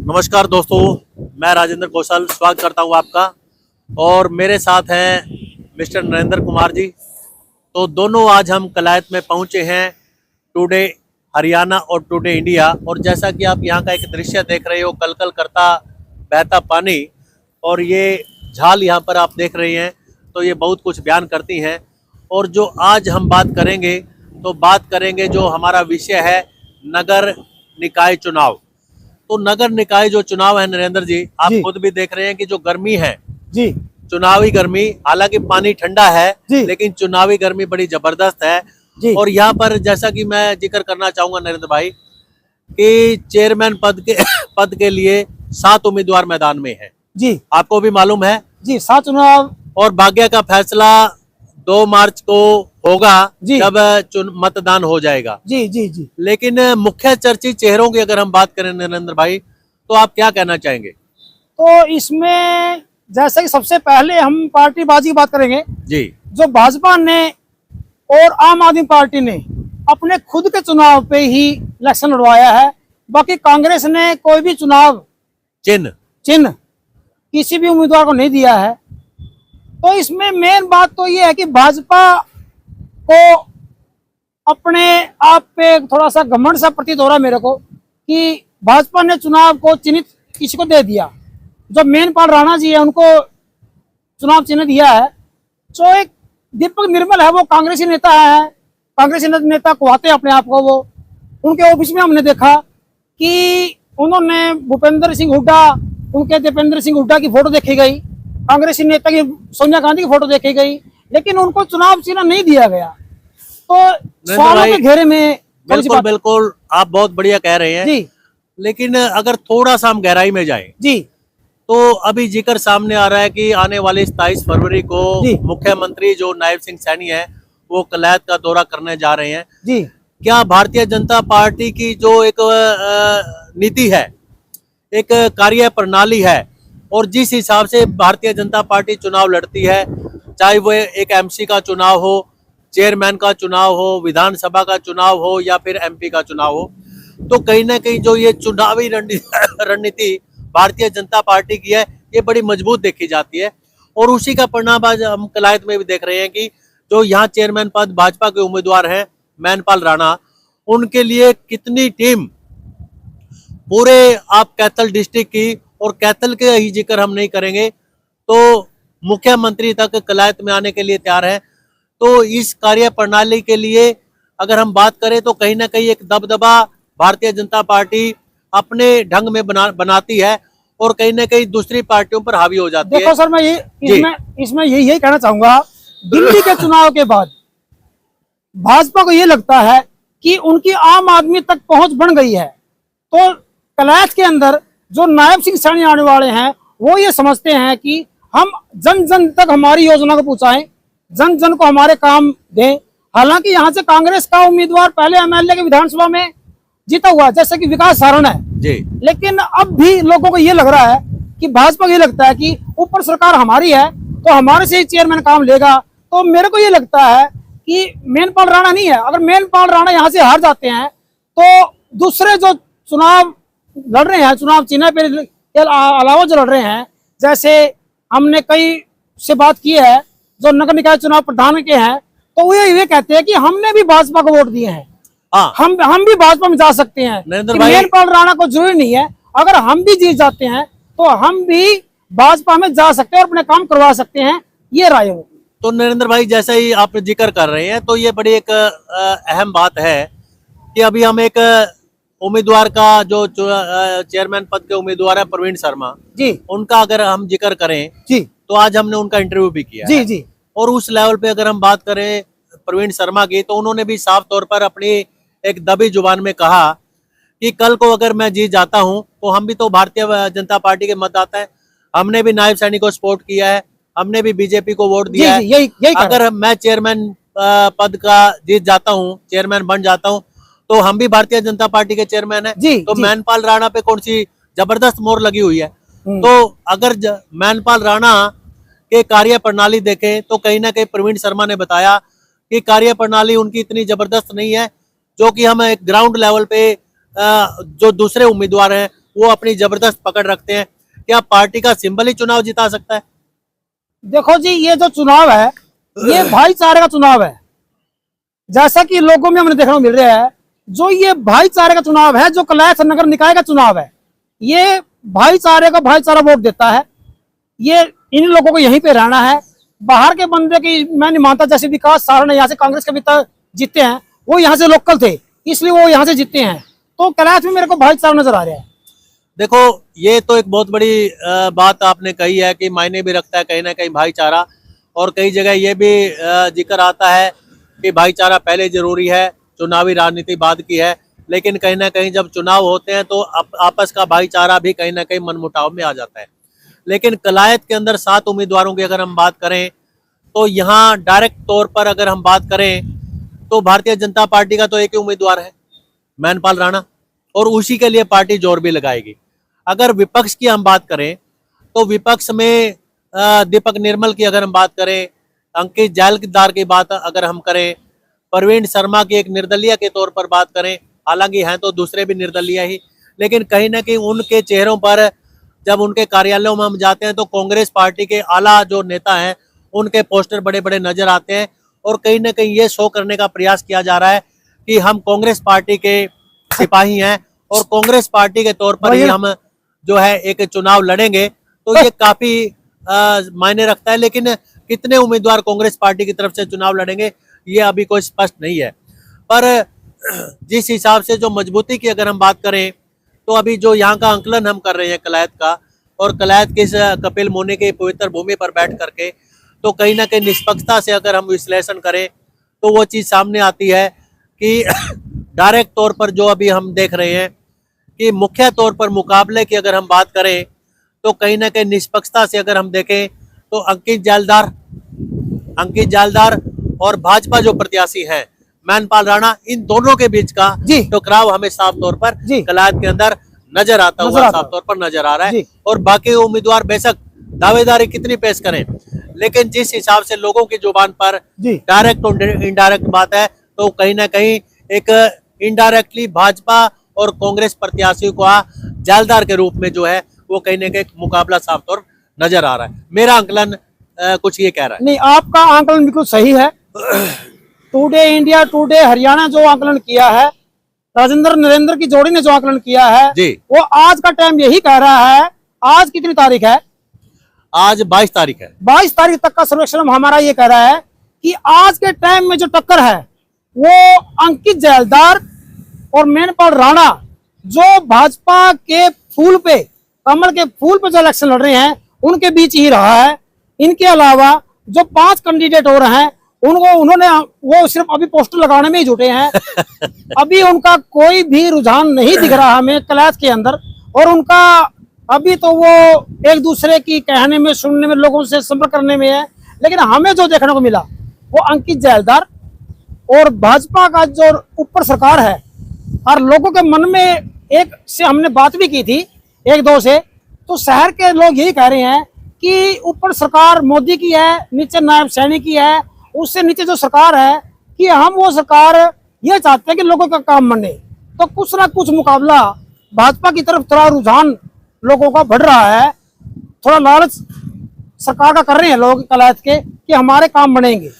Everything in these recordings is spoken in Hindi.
नमस्कार दोस्तों, मैं राजेंद्र कौशल स्वागत करता हूं आपका। और मेरे साथ हैं मिस्टर नरेंद्र कुमार जी। तो दोनों आज हम कलायत में पहुंचे हैं, टुडे हरियाणा और टुडे इंडिया। और जैसा कि आप यहां का एक दृश्य देख रहे हो, कलकल करता बहता पानी और ये झाल यहां पर आप देख रहे हैं, तो ये बहुत कुछ बयान करती हैं। और जो आज हम बात करेंगे, तो बात करेंगे जो हमारा विषय है नगर निकाय चुनाव। तो नगर निकाय जो चुनाव है नरेंद्र जी, आप खुद भी देख रहे हैं कि जो गर्मी है जी, चुनावी गर्मी, हालांकि पानी ठंडा है लेकिन चुनावी गर्मी बड़ी जबरदस्त है जी। और यहाँ पर जैसा कि मैं जिक्र करना चाहूंगा नरेंद्र भाई कि चेयरमैन पद के लिए 7 उम्मीदवार मैदान में हैं जी। आपको भी मालूम है जी, 7 चुनाव और भाग्य का फैसला 2 मार्च को होगा जब मतदान हो जाएगा जी जी जी। लेकिन मुख्य चर्चित चेहरों की अगर हम बात करें नरेंद्र भाई, तो आप क्या कहना चाहेंगे? तो इसमें जैसे कि सबसे पहले हम पार्टीबाजी की बात करेंगे जी। जो भाजपा ने और आम आदमी पार्टी ने अपने खुद के चुनाव पे ही इलेक्शन लड़वाया है। बाकी कांग्रेस ने कोई भी चुनाव चिन्ह किसी भी उम्मीदवार को नहीं दिया है। तो इसमें मेन बात तो ये है कि भाजपा को अपने आप पे थोड़ा सा घमंड सा प्रतीत हो रहा है मेरे को कि भाजपा ने चुनाव को चिन्हित किसी को दे दिया। जो मेनपाल राणा जी है उनको चुनाव चिन्ह दिया है। जो एक दीपक निर्मल है वो कांग्रेसी नेता है, कांग्रेसी नेता कहते अपने आप को। वो उनके ऑफिस में हमने देखा कि उन्होंने भूपेंद्र सिंह हुड्डा, उनके दीपेंद्र सिंह हुड्डा की फोटो देखी गई, कांग्रेसी नेता की सोनिया गांधी की फोटो देखी गई, लेकिन उनको चुनाव चिन्ह नहीं दिया गया। तो सवालों के घेरे में बिल्कुल आप बहुत बढ़िया कह रहे हैं जी। लेकिन अगर थोड़ा सा हम गहराई में जाएं जी, तो अभी जिक्र सामने आ रहा है कि आने वाली 27 फरवरी को मुख्यमंत्री जो नायब सिंह सैनी है वो कलायत का दौरा करने जा रहे हैं जी। क्या भारतीय जनता पार्टी की जो एक नीति है, एक कार्य प्रणाली है, और जिस हिसाब से भारतीय जनता पार्टी चुनाव लड़ती है, चाहे वो एक एमसी का चुनाव हो, चेयरमैन का चुनाव हो, विधानसभा का चुनाव हो या फिर एमपी का चुनाव हो, तो कहीं ना कहीं जो ये चुनावी रणनीति भारतीय जनता पार्टी की है ये बड़ी मजबूत देखी जाती है। और उसी का परिणाम आज हम कलायत में भी देख रहे हैं कि जो यहाँ चेयरमैन पद भाजपा के उम्मीदवार हैं मेनपाल राणा, उनके लिए कितनी टीम पूरे आप कैथल डिस्ट्रिक्ट की, और कैथल के ही जिक्र हम नहीं करेंगे तो मुख्यमंत्री तक कलायत में आने के लिए तैयार है। तो इस कार्य प्रणाली के लिए अगर हम बात करें तो कहीं ना कहीं एक दबदबा भारतीय जनता पार्टी अपने ढंग में बनाती है और कहीं ना कहीं दूसरी पार्टियों पर हावी हो जाती है। देखो सर, मैं इसमें यही कहना चाहूंगा, दिल्ली के चुनाव के बाद भाजपा को ये लगता है कि उनकी आम आदमी तक पहुंच बन गई है। तो कलायत के अंदर जो नायब सिंह सैनी आने वाले हैं वो ये समझते हैं कि हम जन जन तक हमारी योजना को पहुंचाएं, जन जन को हमारे काम दें। हालांकि यहाँ से कांग्रेस का उम्मीदवार पहले एमएलए के विधानसभा में जीता हुआ जैसे कि विकास सारण है जी। लेकिन अब भी लोगों को ये लग रहा है कि भाजपा को ये लगता है कि ऊपर सरकार हमारी है तो हमारे से ही चेयरमैन काम लेगा। तो मेरे को ये लगता है कि मेनपाल राणा नहीं है। अगर मेनपाल राणा यहाँ से हार जाते हैं तो दूसरे जो चुनाव लड़ रहे हैं, चुनाव चिन्ह पे अलावा जो लड़ रहे हैं, जैसे हमने कई से बात की है जो नगर निकाय चुनाव प्रधान के हैं, तो वो ये कहते हैं कि हमने भी भाजपा को वोट दिए हैं, हम भी भाजपा में जा सकते हैं। मेनपाल राणा को जरूरी नहीं है, अगर हम भी जीत जाते हैं तो हम भी भाजपा में जा सकते हैं और अपने काम करवा सकते हैं, ये राय है। तो नरेंद्र भाई, जैसा ही आप जिक्र कर रहे हैं तो ये बड़ी एक अहम बात है कि अभी हम एक उम्मीदवार का जो चेयरमैन पद के उम्मीदवार है प्रवीण शर्मा जी, उनका अगर हम जिक्र करें जी, तो आज हमने उनका इंटरव्यू भी किया जी जी। और उस लेवल पे अगर हम बात करें प्रवीण शर्मा की, तो उन्होंने भी साफ तौर पर अपनी एक दबी जुबान में कहा कि कल को अगर मैं जीत जाता हूं तो हम भी तो भारतीय जनता पार्टी के मतदाता हैं, हमने भी नायब सैनी को सपोर्ट किया है, हमने भी बीजेपी को वोट दिया है। यही अगर मैं चेयरमैन पद का जीत जाता हूं, चेयरमैन बन जाता हूं, तो हम भी भारतीय जनता पार्टी के चेयरमैन है। तो मेनपाल राणा पे कौन सी जबरदस्त मोहर लगी हुई है। तो अगर मेनपाल राणा के कार्य प्रणाली देखें तो कहीं ना कहीं प्रवीण शर्मा ने बताया कि कार्य प्रणाली उनकी इतनी जबरदस्त नहीं है, जो कि हम एक ग्राउंड लेवल पे जो दूसरे उम्मीदवार हैं वो अपनी जबरदस्त पकड़ रखते हैं। क्या पार्टी का सिंबल ही चुनाव जिता सकता है? देखो जी, ये जो चुनाव है ये भाईचारे का चुनाव है। जैसा कि लोगों में हमें देखने को मिल रहा है, जो ये भाईचारे का चुनाव है, जो कलायत नगर निकाय का चुनाव है, ये भाईचारे का भाईचारा वोट देता है। ये इन लोगों को यहीं पे रहना है। बाहर के बंदे की मैं नहीं मानता। जैसे विकास सहारण यहाँ से कांग्रेस के भी जीते हैं, वो यहाँ से लोकल थे, इसलिए वो यहाँ से जीते हैं। तो कलायत में मेरे को भाईचारा नजर आ रहा है। देखो, ये तो एक बहुत बड़ी बात आपने कही है कि मायने भी रखता है कहीं ना कहीं भाईचारा, और कई जगह ये भी जिक्र आता है कि भाईचारा पहले जरूरी है, चुनावी राजनीति बाद की है। लेकिन कहीं ना कहीं जब चुनाव होते हैं तो आपस का भाईचारा भी कहीं ना कहीं मनमुटाव में आ जाता है। लेकिन कलायत के अंदर 7 उम्मीदवारों की अगर हम बात करें तो यहाँ डायरेक्ट तौर पर अगर हम बात करें तो भारतीय जनता पार्टी का तो एक ही उम्मीदवार है, मैनपाल राणा, और उसी के लिए पार्टी जोर भी लगाएगी। अगर विपक्ष की हम बात करें तो विपक्ष में दीपक निर्मल की अगर हम बात करें, अंकित जायलदार की बात अगर हम करें, प्रवीण शर्मा की एक निर्दलीय के तौर पर बात करें, हालांकि हैं तो दूसरे भी निर्दलीय ही, लेकिन कहीं ना कहीं उनके चेहरों पर जब उनके कार्यालयों में हम जाते हैं तो कांग्रेस पार्टी के आला जो नेता हैं उनके पोस्टर बड़े बड़े नजर आते हैं। और कहीं ना कहीं ये शो करने का प्रयास किया जा रहा है कि हम कांग्रेस पार्टी के सिपाही हैं और कांग्रेस पार्टी के तौर पर ही हम जो है एक चुनाव लड़ेंगे। तो ये काफी मायने रखता है। लेकिन कितने उम्मीदवार कांग्रेस पार्टी की तरफ से चुनाव लड़ेंगे ये अभी कोई स्पष्ट नहीं है। पर जिस हिसाब से जो मजबूती की अगर हम बात करें तो अभी जो यहाँ का आंकलन हम कर रहे हैं कलायत का, और कलायत के इस कपिल मुनि की पवित्र भूमि पर बैठ करके, तो कहीं ना कहीं निष्पक्षता से अगर हम विश्लेषण करें तो वो चीज़ सामने आती है कि डायरेक्ट तौर पर जो अभी हम देख रहे हैं कि मुख्य तौर पर मुकाबले की अगर हम बात करें तो कहीं ना कहीं निष्पक्षता से अगर हम देखें तो अंकित जायलदार और भाजपा जो प्रत्याशी हैं मैनपाल राणा, इन दोनों के बीच का टकराव हमें साफ तौर पर कलायत के अंदर नजर आता हुआ साफ तौर पर नजर आ रहा है। और बाकी उम्मीदवार बेशक दावेदारी कितनी पेश करें, लेकिन जिस हिसाब से लोगों की जुबान पर डायरेक्ट और इनडायरेक्ट बात है तो कहीं ना कहीं एक इनडायरेक्टली भाजपा और कांग्रेस प्रत्याशियों का जायलदार के रूप में जो है वो कहीं ना कहीं मुकाबला साफ तौर नजर आ रहा है। मेरा आंकलन कुछ ये कह रहा है। नहीं, आपका आंकलन बिल्कुल सही है। टुडे इंडिया, टुडे हरियाणा जो आंकलन किया है, राजेंद्र नरेंद्र की जोड़ी ने जो आंकलन किया है वो आज का टाइम यही कह रहा है। आज कितनी तारीख है? आज 22 तारीख है। 22 तारीख तक का सर्वेक्षण हमारा ये कह रहा है कि आज के टाइम में जो टक्कर है वो अंकित जायलदार और मैनपाल राणा, जो भाजपा के फूल पे, कमल के फूल पे जो इलेक्शन लड़ रहे हैं, उनके बीच ही रहा है। इनके अलावा जो 5 कैंडिडेट हो रहे हैं उन्होंने वो सिर्फ अभी पोस्टर लगाने में ही जुटे हैं। अभी उनका कोई भी रुझान नहीं दिख रहा हमें कलायत के अंदर, और उनका अभी तो वो एक दूसरे की कहने में, सुनने में, लोगों से संपर्क करने में है। लेकिन हमें जो देखने को मिला वो अंकित जायलदार और भाजपा का जो ऊपर सरकार है, और लोगों के मन में एक से हमने बात भी की थी 1-2 से, तो शहर के लोग यही कह रहे हैं कि ऊपर सरकार मोदी की है, नीचे नायब सैनी की है, उससे नीचे जो सरकार है कि हम वो सरकार ये चाहते हैं कि लोगों का काम बने। तो कुछ ना कुछ मुकाबला भाजपा की तरफ थोड़ा रुझान लोगों का बढ़ रहा है, थोड़ा लालच सरकार का कर रहे हैं लोग कलायत के कि हमारे काम बनेंगे।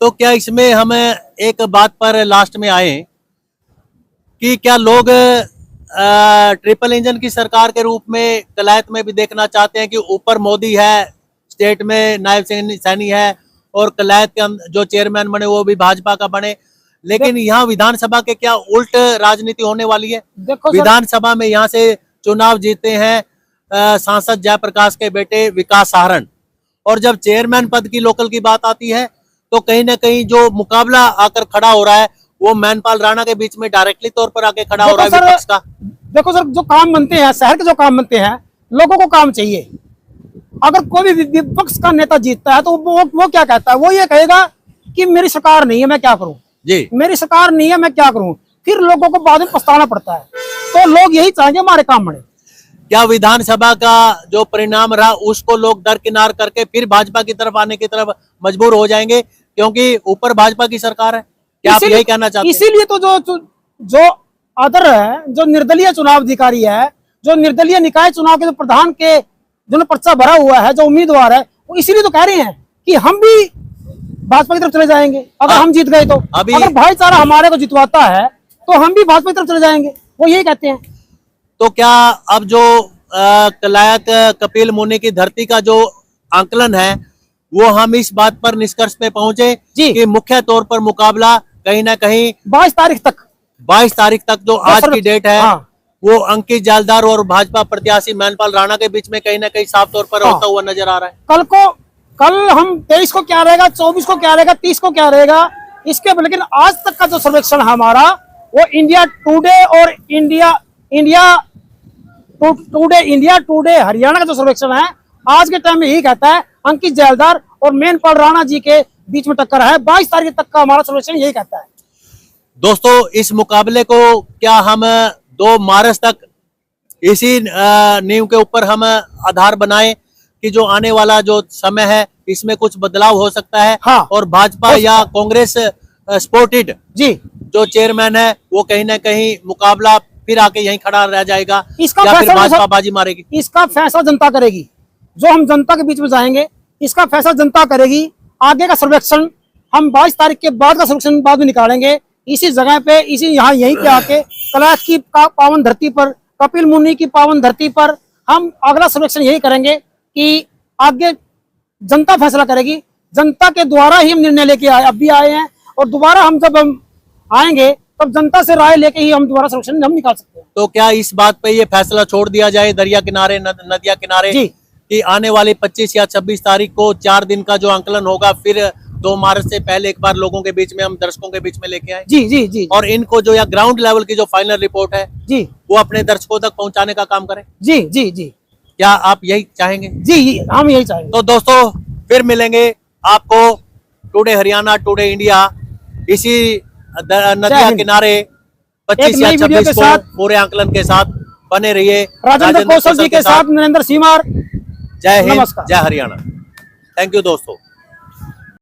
तो क्या इसमें हम एक बात पर लास्ट में आए कि क्या लोग ट्रिपल इंजन की सरकार के रूप में कलायत में भी देखना चाहते हैं कि ऊपर मोदी है, स्टेट में नायब सैनी है, और कलायत के जो चेयरमैन बने वो भी भाजपा का बने। लेकिन यहाँ विधानसभा के क्या उल्ट राजनीति होने वाली है। विधानसभा में यहाँ से चुनाव जीते हैं सांसद जयप्रकाश के बेटे विकास सहारण, और जब चेयरमैन पद की लोकल की बात आती है तो कहीं ना कहीं जो मुकाबला आकर खड़ा हो रहा है वो मैनपाल राणा के बीच में डायरेक्टली तौर पर आके खड़ा हो रहा है विपक्ष का। देखो सर, जो काम बनते हैं, शहर के जो काम बनते हैं, लोगों को काम चाहिए। अगर कोई भी विपक्ष का नेता जीतता है तो वो क्या कहता है? वो ये कहेगा कि मेरी सरकार नहीं है, मैं क्या करूं जी, मेरी सरकार नहीं है, मैं क्या करूं। फिर लोगों को बाद में पछताना पड़ता है। तो लोग यही चाहेंगे हमारे काम बने। क्या विधानसभा का जो परिणाम रहा उसको लोग दरकिनार करके फिर भाजपा की तरफ आने की तरफ मजबूर हो जाएंगे क्योंकि ऊपर भाजपा की सरकार है? क्या आप यही कहना चाहते हैं? इसीलिए तो जो अदर है, जो निर्दलीय चुनाव अधिकारी है, जो निर्दलीय निकाय चुनाव के जो प्रधान के जो पर्चा भरा हुआ है, जो उम्मीदवार है, वो इसीलिए तो कह रहे हैं कि हम भी भाजपा की तरफ चले जाएंगे अगर हम जीत गए तो। अगर भाईचारा हमारे को जितवाता है तो हम भी भाजपा की तरफ चले जाएंगे, वो यही कहते हैं। तो क्या अब जो कलायत कपिल मुनि की धरती का जो आंकलन है, वो हम इस बात पर निष्कर्ष पे पहुंचे कि मुख्य तौर पर मुकाबला कहीं ना कहीं 22 तारीख तक जो आज की डेट है, हाँ। वो अंकित जालदार और भाजपा प्रत्याशी मैनपाल राणा के बीच में कहीं ना कहीं साफ तौर पर होता हुआ नजर आ रहा है। कल हम 23 को क्या रहेगा, 24 को क्या रहेगा, 30 को क्या रहेगा, इसके, लेकिन आज तक का जो सर्वेक्षण है हमारा, वो इंडिया टुडे और इंडिया टुडे हरियाणा का जो सर्वेक्षण है, आज के टाइम में यही कहता है अंकित जालदार और मैनपाल राणा जी के बीच में टक्कर है। 22 तारीख तक का हमारा सर्वेक्षण यही कहता है। दोस्तों, इस मुकाबले को क्या हम 2 मार्च तक इसी नींव के ऊपर हम आधार बनाए कि जो आने वाला जो समय है इसमें कुछ बदलाव हो सकता है, हाँ। और भाजपा या कांग्रेस सपोर्टेड जी जो चेयरमैन है, वो कहीं ना कहीं मुकाबला फिर आके यहीं खड़ा रह जाएगा, या फिर भाजपा बाजी मारेगी? इसका फैसला जनता करेगी। जो हम जनता के बीच में जाएंगे, इसका फैसला जनता करेगी। आगे का सर्वेक्षण हम 22 तारीख के बाद का सर्वेक्षण बाद में निकालेंगे, इसी जगह पे, यहीं पे आके कलायत की पावन धरती पर, कपिल मुनि की पावन धरती पर हम अगला सर्वेक्षण यही करेंगे कि आगे जनता फैसला करेगी। जनता के द्वारा ही हम निर्णय लेके आए, अब भी आए हैं, और दोबारा हम जब हम आएंगे तब जनता से राय लेके ही हम दोबारा सर्वेक्षण हम निकाल सकते हैं। तो क्या इस बात पे ये फैसला छोड़ दिया जाए दरिया किनारे, नदिया किनारे, कि आने वाली 25 या 26 तारीख को 4 दिन का जो आंकलन होगा, फिर 2 मार्च से पहले एक बार लोगों के बीच में, हम दर्शकों के बीच में लेके आए? जी। और इनको जो या ग्राउंड लेवल की जो फाइनल रिपोर्ट है जी, वो अपने दर्शकों तक पहुंचाने का काम करें। जी। क्या आप यही चाहेंगे? जी, हम यही चाहेंगे। तो दोस्तों, फिर मिलेंगे आपको टुडे हरियाणा, टुडे इंडिया, इसी नदिया किनारे 25 या 26 को पूरे आंकलन के साथ। बने रहिए राजेंद्र कौशल जी के साथ, नरेंद्र सीमार। जय हिंद, जय हरियाणा। थैंक यू दोस्तों।